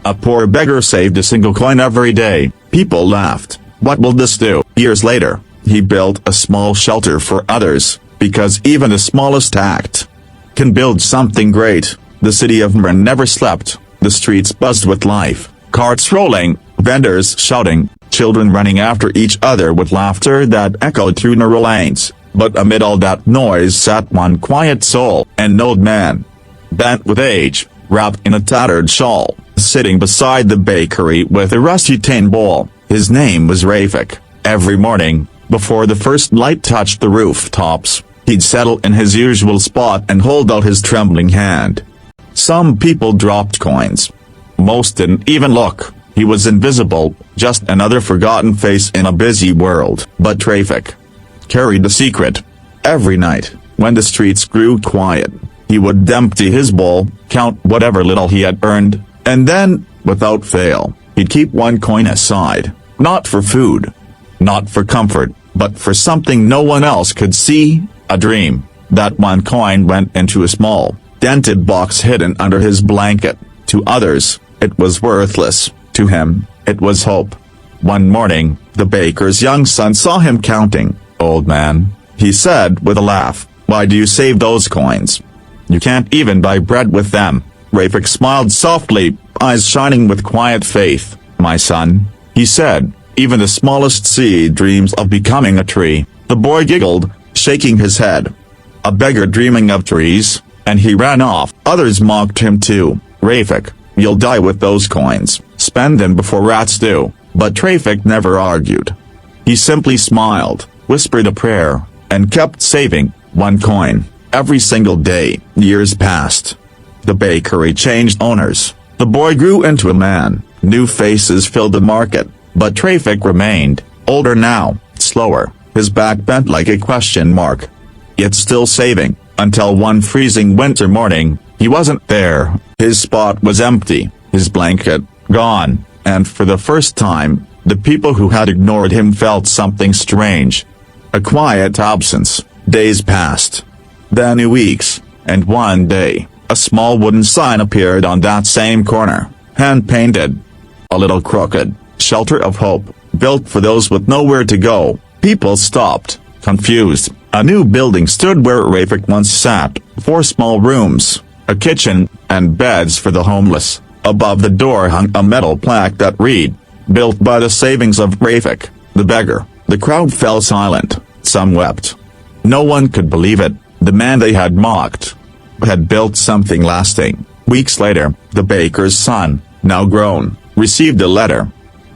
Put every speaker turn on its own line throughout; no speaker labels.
A poor beggar saved a single coin every day. People laughed. What will this do? Years later, he built a small shelter for others, because even the smallest act can build something great. The city of Marin never slept. The streets buzzed with life, carts rolling, vendors shouting, children running after each other with laughter that echoed through narrow lanes. But amid all that noise sat one quiet soul, an old man, bent with age, wrapped in a tattered shawl, sitting beside the bakery with a rusty tin bowl. His name was Rafiq. Every morning, before the first light touched the rooftops, he'd settle in his usual spot and hold out his trembling hand. Some people dropped coins. Most didn't even look. He was invisible, just another forgotten face in a busy world. But Rafiq carried a secret. Every night, when the streets grew quiet, he would empty his bowl, count whatever little he had earned, and then, without fail, he'd keep one coin aside. Not for food, not for comfort, but for something no one else could see, a dream. That one coin went into a small, dented box hidden under his blanket. To others, it was worthless. To him, it was hope. One morning, the baker's young son saw him counting. "Old man," he said with a laugh, "why do you save those coins? You can't even buy bread with them." Rafiq smiled softly, eyes shining with quiet faith. "My son," he said, "even the smallest seed dreams of becoming a tree." The boy giggled, shaking his head. "A beggar dreaming of trees," and he ran off. Others mocked him too. "Rafiq, you'll die with those coins. Spend them before rats do." But Rafiq never argued. He simply smiled, whispered a prayer, and kept saving one coin every single day. Years passed. The bakery changed owners. The boy grew into a man. New faces filled the market. But Rafiq remained, older now, slower, his back bent like a question mark. Yet still saving, until one freezing winter morning, he wasn't there. His spot was empty, his blanket gone, and for the first time, the people who had ignored him felt something strange. A quiet absence. Days passed. Then weeks, and one day, a small wooden sign appeared on that same corner, hand-painted, a little crooked, "Shelter of Hope, built for those with nowhere to go." People stopped, confused. A new building stood where Rafiq once sat, 4 small rooms, a kitchen, and beds for the homeless. Above the door hung a metal plaque that read, "Built by the savings of Rafiq, the beggar." The crowd fell silent. Some wept. No one could believe it. The man they had mocked had built something lasting. Weeks later, the baker's son, now grown, received a letter.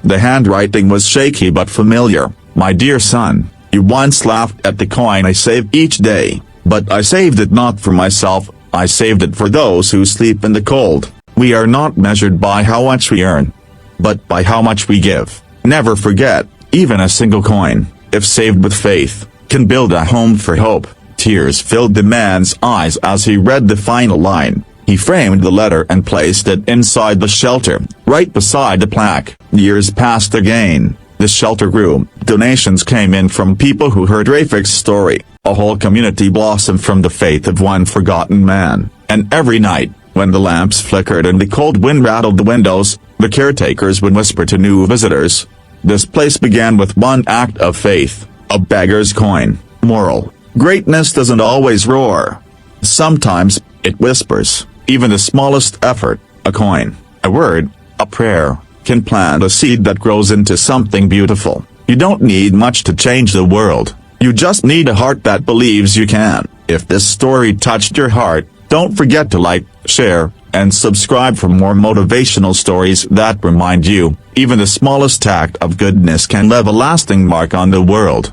The handwriting was shaky but familiar. "My dear son, you once laughed at the coin I save each day, but I saved it not for myself, I saved it for those who sleep in the cold. We are not measured by how much we earn, but by how much we give. Never forget, even a single coin, if saved with faith, can build a home for hope." Tears filled the man's eyes as he read the final line. He framed the letter and placed it inside the shelter, right beside the plaque. Years passed again. The shelter grew. Donations came in from people who heard Rafiq's story. A whole community blossomed from the faith of one forgotten man. And every night, when the lamps flickered and the cold wind rattled the windows, the caretakers would whisper to new visitors, "This place began with one act of faith, a beggar's coin." Moral: greatness doesn't always roar. Sometimes, it whispers. Even the smallest effort, a coin, a word, a prayer, can plant a seed that grows into something beautiful. You don't need much to change the world. You just need a heart that believes you can. If this story touched your heart, don't forget to like, share, and subscribe for more motivational stories that remind you, even the smallest act of goodness can leave a lasting mark on the world.